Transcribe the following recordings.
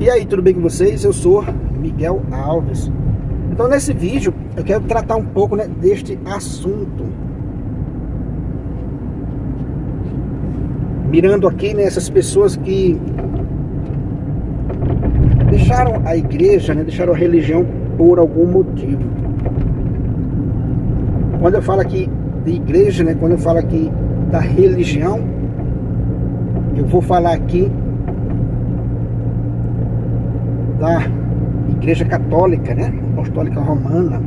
E aí, tudo bem com vocês? Eu sou Miguel Alves. Então nesse vídeo eu quero tratar um pouco, né, deste assunto, mirando aqui nessas pessoas que deixaram a igreja, né, deixaram a religião por algum motivo. Quando eu falo aqui de igreja, né, quando eu falo aqui da religião, eu vou falar aqui da Igreja Católica, né, Apostólica Romana,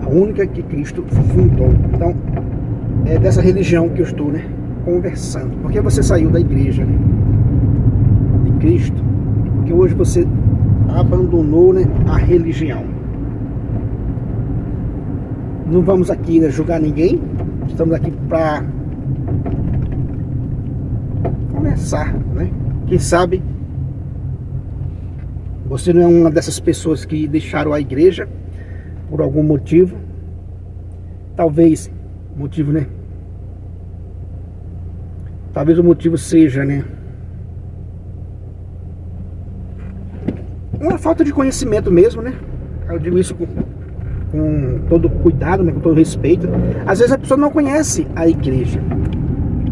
a única que Cristo fundou. Então é dessa religião que eu estou, né, conversando. Porque você saiu da igreja, né, de Cristo? Porque hoje você abandonou, né, a religião. Não vamos aqui, né, julgar ninguém. Estamos aqui para conversar, né? Quem sabe você não é uma dessas pessoas que deixaram a igreja por algum motivo. Talvez motivo, né? Talvez o motivo seja, né, uma falta de conhecimento mesmo, né? Eu digo isso com todo cuidado, né, com todo respeito. Às vezes a pessoa não conhece a igreja,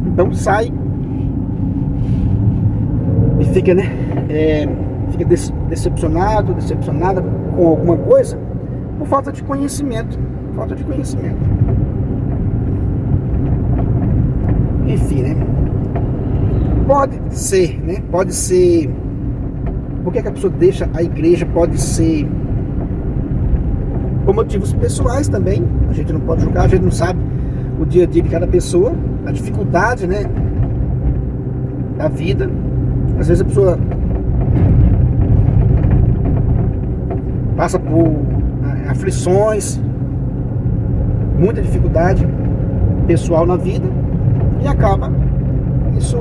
então sai e fica, né, fica decepcionada com alguma coisa por falta de conhecimento. Enfim, né? Pode ser, né? Pode ser. Por que a pessoa deixa a igreja? Pode ser por motivos pessoais também. A gente não pode julgar, a gente não sabe o dia a dia de cada pessoa, a dificuldade, né, da vida. Às vezes a pessoa passa por aflições, muita dificuldade pessoal na vida, e acaba isso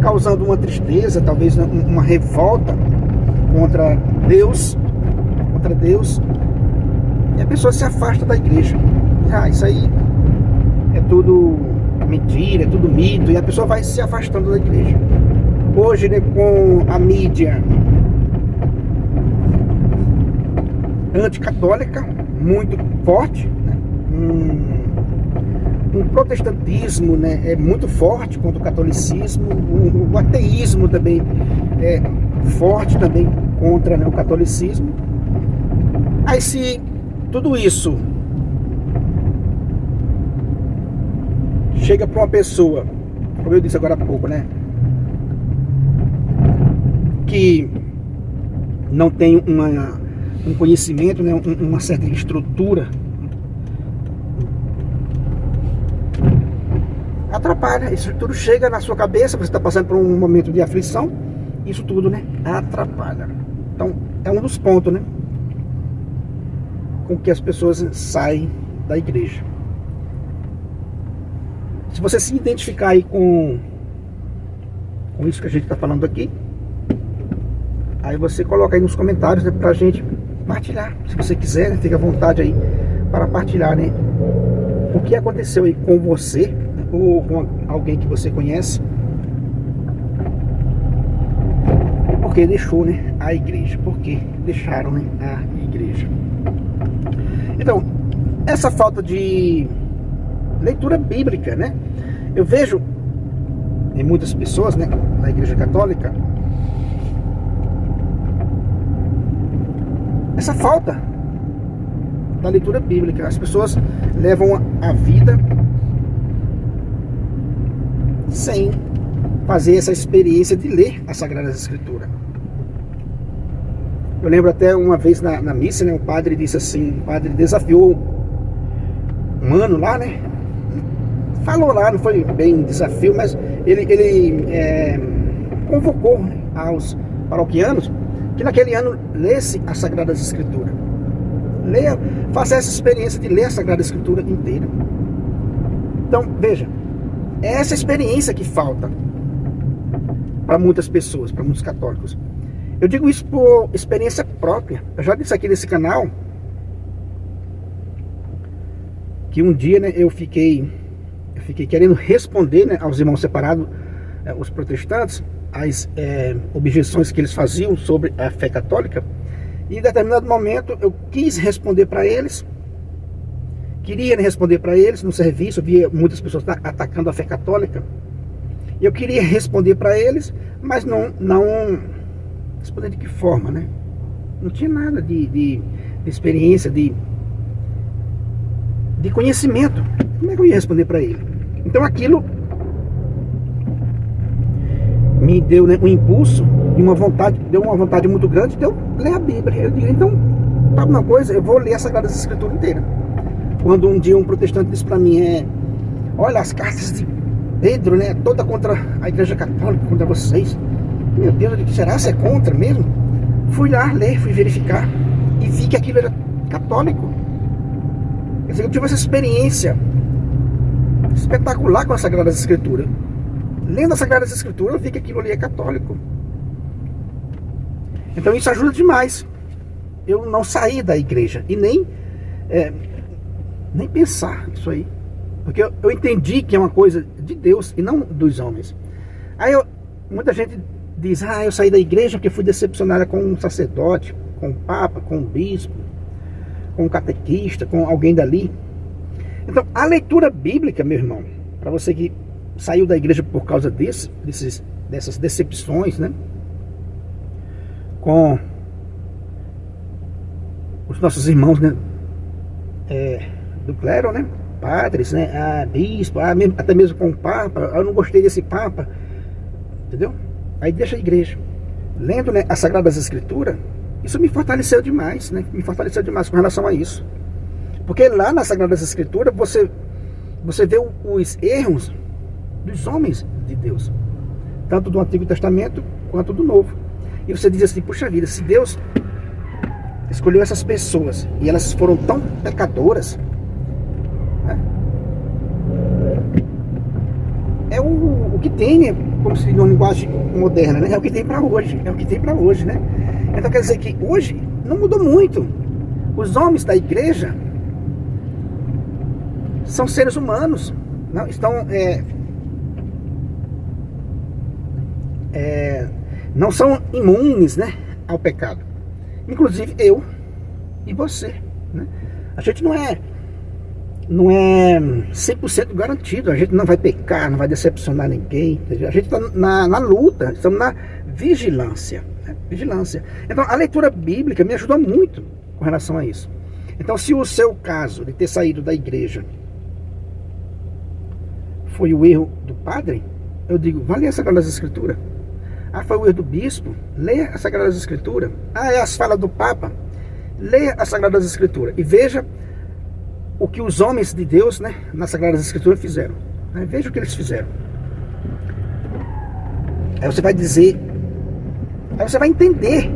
causando uma tristeza, talvez uma revolta contra Deus, e a pessoa se afasta da igreja. Isso aí é tudo mentira, é tudo mito, e a pessoa vai se afastando da igreja. Hoje, né, com a mídia anticatólica muito forte, né, um protestantismo, né, é muito forte contra o catolicismo, o ateísmo também é forte também contra, né, o catolicismo. Aí, se tudo isso chega para uma pessoa, como eu disse agora há pouco, né, que não tem um conhecimento, né, uma certa estrutura, atrapalha. Isso tudo chega na sua cabeça, você está passando por um momento de aflição, isso tudo, né, atrapalha. Então é um dos pontos, né, com que as pessoas saem da igreja. Se você se identificar aí com isso que a gente está falando aqui, aí você coloca aí nos comentários, né, pra gente partilhar. Se você quiser, né, fica à vontade aí para partilhar, né, o que aconteceu aí com você, né, ou com alguém que você conhece, porque deixou, né, a igreja, porque deixaram, né, a igreja. Então, essa falta de leitura bíblica, né, eu vejo em muitas pessoas, né, na igreja católica, essa falta da leitura bíblica. As pessoas levam a vida sem fazer essa experiência de ler a Sagrada Escritura. Eu lembro até uma vez na missa, né, o padre disse assim, o padre desafiou um mano lá, né, falou lá, não foi bem um desafio, mas ele convocou, né, aos paroquianos que naquele ano lesse a Sagrada Escritura. Faça essa experiência de ler a Sagrada Escritura inteira. Então, veja, é essa experiência que falta para muitas pessoas, para muitos católicos. Eu digo isso por experiência própria. Eu já disse aqui nesse canal que um dia, né, eu fiquei querendo responder, né, aos irmãos separados, os protestantes, as objeções que eles faziam sobre a fé católica. E em determinado momento eu quis responder para eles, queria responder para eles no serviço. Eu via muitas pessoas atacando a fé católica. Eu queria responder para eles, mas não responder de que forma, né? Não tinha nada de experiência, de conhecimento. Como é que eu ia responder para ele? Então aquilo me deu, né, um impulso e deu uma vontade muito grande de eu ler a Bíblia. Eu digo, então, sabe uma coisa? Eu vou ler a Sagrada Escritura inteira. Quando um dia um protestante disse para mim, olha, as cartas de Pedro, né, toda contra a Igreja Católica, contra vocês. Meu Deus, eu digo, será que é contra mesmo? Fui lá ler, fui verificar e vi que aquilo era católico. Quer dizer, eu tive essa experiência espetacular com a Sagrada Escritura. Lendo a Sagrada Escritura, eu vi que aquilo ali é católico. Então isso ajuda demais. Eu não saí da igreja e nem pensar isso aí. Porque eu entendi que é uma coisa de Deus e não dos homens. Aí muita gente diz, eu saí da igreja porque fui decepcionada com um sacerdote, com o papa, com o bispo, com o catequista, com alguém dali. Então, a leitura bíblica, meu irmão, para você que saiu da igreja por causa dessas decepções, né? Com os nossos irmãos, né? Do clero, né? Padres, né? Bispo, até mesmo com o Papa. Eu não gostei desse Papa, entendeu? Aí deixa a igreja. Lendo, né, as Sagradas Escrituras, isso me fortaleceu demais, né? Me fortaleceu demais com relação a isso. Porque lá nas Sagradas Escrituras você vê os erros dos homens de Deus, tanto do Antigo Testamento quanto do Novo. E você diz assim, puxa vida, se Deus escolheu essas pessoas e elas foram tão pecadoras, né? É o que tem, né? Como se numa linguagem moderna, né? É o que tem para hoje, né? Então quer dizer que hoje não mudou muito. Os homens da igreja são seres humanos, não não são imunes, né, ao pecado. Inclusive eu e você, né? A gente não é 100% garantido. A gente não vai pecar, não vai decepcionar ninguém, entendeu? A gente está na luta, estamos na vigilância, né? Vigilância. Então a leitura bíblica me ajudou muito com relação a isso. Então, se o seu caso de ter saído da igreja foi o erro do padre, eu digo, vá ler a Sagradas Escrituras. Foi o erro do bispo, leia as Sagradas Escrituras. É as falas do Papa, leia as Sagradas Escrituras e veja o que os homens de Deus, né, nas Sagradas Escrituras fizeram, né? Veja o que eles fizeram. Aí você vai dizer, aí você vai entender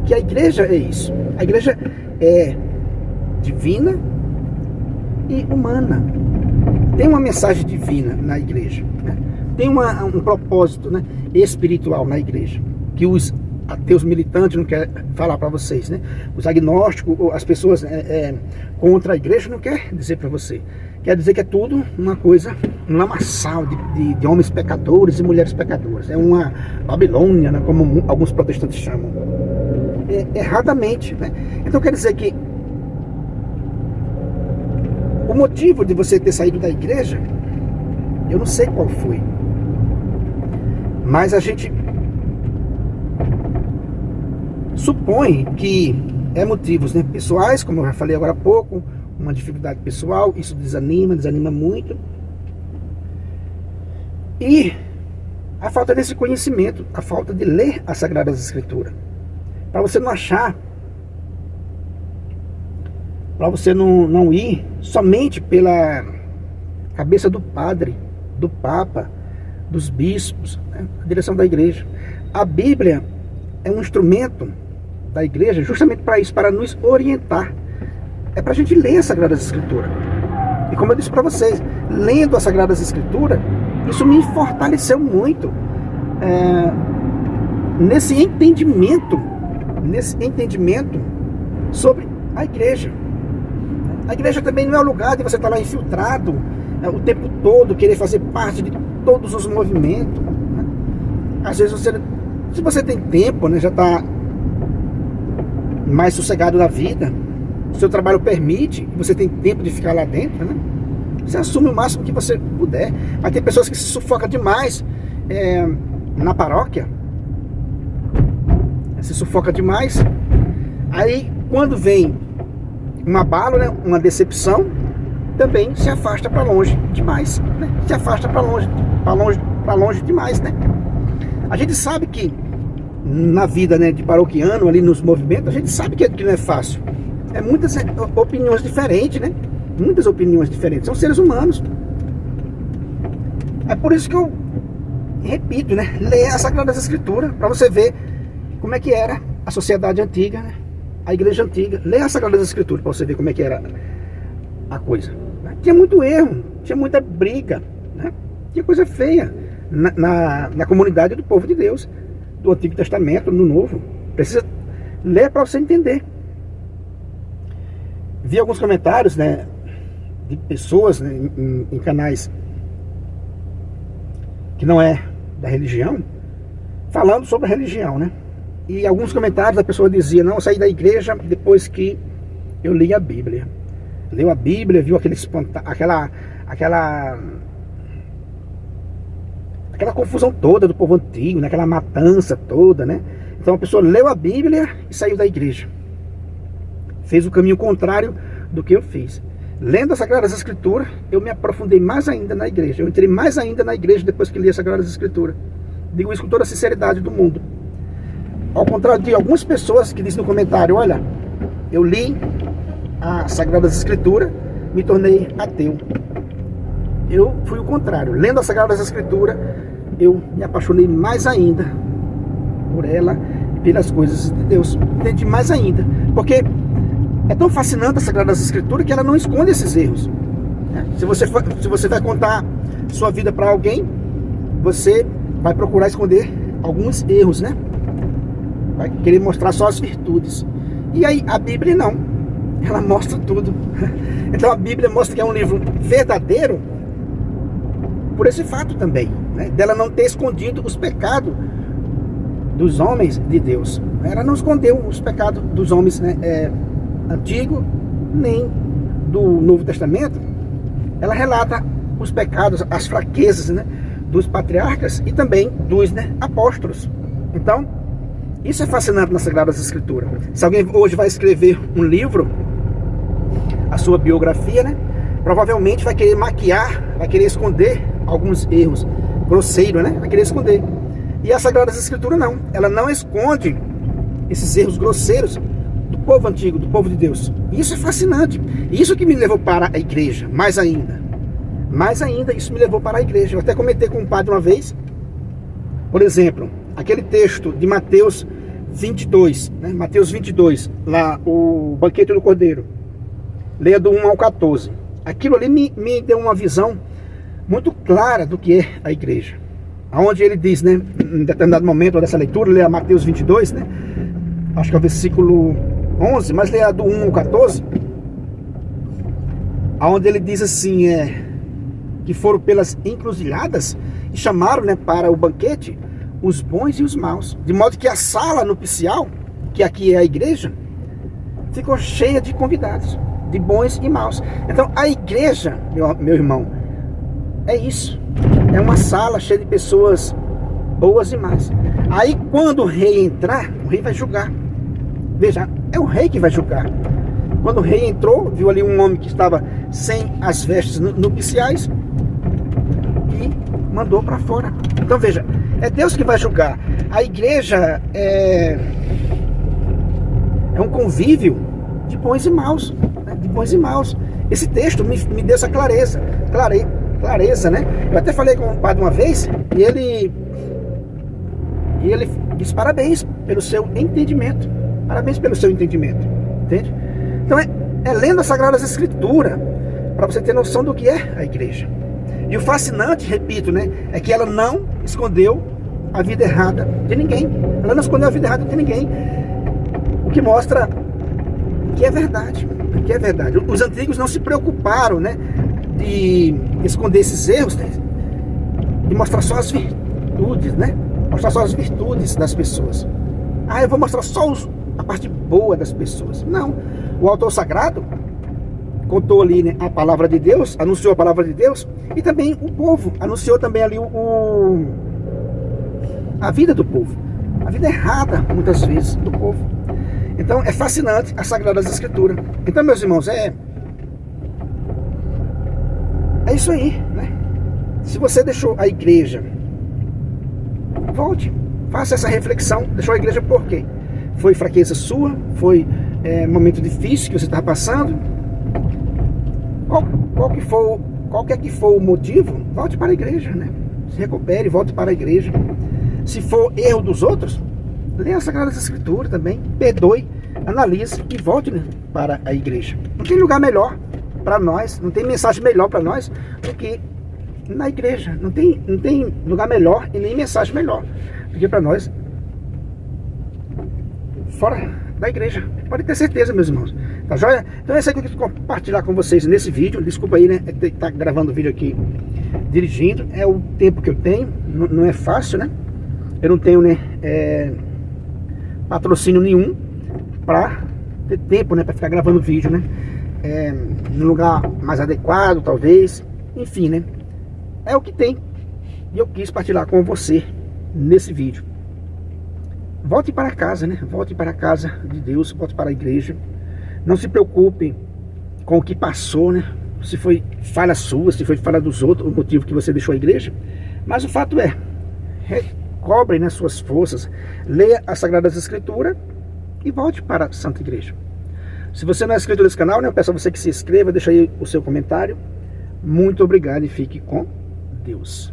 que a igreja é isso. A igreja é divina e humana. Tem uma mensagem divina na igreja, né? Tem um propósito, né, espiritual na igreja, que os ateus militantes não querem falar para vocês, né? Os agnósticos, as pessoas contra a igreja não quer dizer para você. Quer dizer que é tudo uma coisa, um lamaçal de homens pecadores e mulheres pecadoras. É uma Babilônia, né, como alguns protestantes chamam. Erradamente, né? Então quer dizer que o motivo de você ter saído da igreja, eu não sei qual foi, mas a gente supõe que motivos, né, pessoais, como eu já falei agora há pouco, uma dificuldade pessoal, isso desanima muito. E a falta desse conhecimento, a falta de ler as Sagradas Escrituras. Para você não achar, para você não ir somente pela cabeça do padre, do papa, dos bispos, né, a direção da igreja. A Bíblia é um instrumento da igreja justamente para isso, para nos orientar. É para a gente ler as Sagradas Escrituras. E como eu disse para vocês, lendo as Sagradas Escrituras, isso me fortaleceu muito nesse entendimento sobre a igreja. A igreja também não é o lugar de você estar lá infiltrado o tempo todo, querer fazer parte de todos os movimentos, né? Às vezes se você tem tempo, né, já está mais sossegado na vida, o seu trabalho permite, você tem tempo de ficar lá dentro, né? Você assume o máximo que você puder. Mas tem pessoas que se sufocam demais na paróquia, se sufoca demais. Aí quando vem um abalo, né, uma decepção, também se afasta para longe demais, né? Se afasta para longe demais, né? A gente sabe que na vida, né, de paroquiano, ali nos movimentos, a gente sabe que não é fácil. É muitas opiniões diferentes, né? Muitas opiniões diferentes. São seres humanos. É por isso que eu repito, né? Leia as Sagradas Escrituras para você ver como é que era a sociedade antiga, né? A igreja antiga. Leia as Sagradas Escrituras para você ver como é que era a coisa. Tinha muito erro, tinha muita briga, né? Tinha coisa feia na comunidade do povo de Deus, do Antigo Testamento, no Novo. Precisa ler para você entender. Vi alguns comentários, né, de pessoas, né, em canais que não é da religião, falando sobre a religião, né? E alguns comentários a pessoa dizia: não, eu saí da igreja depois que eu li a Bíblia. Leu a Bíblia, viu aquela confusão toda do povo antigo, né? Aquela matança toda, né? Então a pessoa leu a Bíblia e saiu da igreja. Fez o caminho contrário do que eu fiz. Lendo as Sagradas Escrituras, eu me aprofundei mais ainda na igreja. Eu entrei mais ainda na igreja depois que li as Sagradas Escrituras. Digo isso com toda a sinceridade do mundo. Ao contrário de algumas pessoas que dizem no comentário: olha, eu li as Sagradas Escrituras, me tornei ateu. Eu fui o contrário. Lendo as Sagradas Escrituras, eu me apaixonei mais ainda por ela e pelas coisas de Deus. Entendi mais ainda. Porque é tão fascinante a Sagradas Escrituras que ela não esconde esses erros. Se você vai contar sua vida para alguém, você vai procurar esconder alguns erros, né? Vai querer mostrar só as virtudes. E aí a Bíblia não. Ela mostra tudo. Então a Bíblia mostra que é um livro verdadeiro por esse fato também, né? Dela não ter escondido os pecados dos homens de Deus. Ela não escondeu os pecados dos homens, né, Antigo, nem do Novo Testamento. Ela relata os pecados, as fraquezas, né, dos patriarcas e também dos, né, apóstolos. Então, isso é fascinante nas Sagradas Escrituras. Se alguém hoje vai escrever um livro, a sua biografia, né, provavelmente vai querer maquiar, vai querer esconder alguns erros grosseiros, né, vai querer esconder. E as Sagradas Escrituras não. Ela não esconde esses erros grosseiros do povo antigo, do povo de Deus. Isso é fascinante. Isso que me levou para a igreja, mais ainda. Mais ainda, isso me levou para a igreja. Eu até comentei com um padre uma vez, por exemplo, aquele texto de Mateus 22, né? Mateus 22, lá, o banquete do Cordeiro. Leia do 1 ao 14. Aquilo ali me deu uma visão muito clara do que é a igreja. Onde ele diz, né, em determinado momento dessa leitura, leia Mateus 22, né? Acho que é o versículo 11, mas leia do 1 ao 14, onde ele diz assim, que foram pelas encruzilhadas e chamaram, né, para o banquete os bons e os maus, de modo que a sala nupcial, que aqui é a igreja, ficou cheia de convidados, de bons e maus. Então a igreja, meu irmão, é isso, é uma sala cheia de pessoas boas e más. Aí quando o rei entrar, o rei vai julgar. Veja, é o rei que vai julgar. Quando o rei entrou, viu ali um homem que estava sem as vestes nupciais e mandou para fora. Então veja, é Deus que vai julgar. A igreja é um convívio de bons e maus, né? De bons e maus. Esse texto me deu essa clareza, né? Eu até falei com o padre uma vez e ele disse: parabéns pelo seu entendimento. Parabéns pelo seu entendimento, entende? Então é lendo as Sagradas Escrituras para você ter noção do que é a igreja. E o fascinante, repito, né, é que ela não escondeu a vida errada de ninguém. Ela não escondeu a vida errada de ninguém. O que mostra que é verdade, que é verdade. Os antigos não se preocuparam, né, de esconder esses erros, né, de mostrar só as virtudes, né? mostrar só as virtudes das pessoas. Ah, eu vou mostrar só a parte boa das pessoas. Não. O autor sagrado contou ali, né, a palavra de Deus, anunciou a palavra de Deus, e também o povo, anunciou também ali a vida do povo. A vida errada, muitas vezes, do povo. Então, é fascinante as Sagradas Escrituras. Então, meus irmãos, é isso aí, né? Se você deixou a igreja, volte, faça essa reflexão. Deixou a igreja por quê? Foi fraqueza sua? Foi momento difícil que você estava passando? Qualquer que for o motivo, volte para a igreja, né? Se recupere, volte para a igreja. Se for erro dos outros, leia as Sagradas Escrituras também, perdoe, analise e volte, né, para a igreja. Não tem lugar melhor para nós, não tem mensagem melhor para nós do que na igreja. Não tem lugar melhor e nem mensagem melhor do que para nós fora da igreja. Pode ter certeza, meus irmãos. Tá joia? Então é isso aí que eu quis compartilhar com vocês nesse vídeo. Desculpa aí, né? Tá gravando o vídeo aqui dirigindo. É o tempo que eu tenho. Não é fácil, né? Eu não tenho, né, patrocínio nenhum para ter tempo, né, para ficar gravando vídeo, né? No lugar mais adequado, talvez. Enfim, né? É o que tem. E eu quis partilhar com você nesse vídeo. Volte para casa, né? Volte para a casa de Deus, volte para a igreja. Não se preocupe com o que passou, né? Se foi falha sua, se foi falha dos outros, o motivo que você deixou a igreja. Mas o fato é, recobre, né, suas forças, leia as Sagradas Escrituras e volte para a Santa Igreja. Se você não é inscrito nesse canal, né, eu peço a você que se inscreva, deixa aí o seu comentário. Muito obrigado e fique com Deus.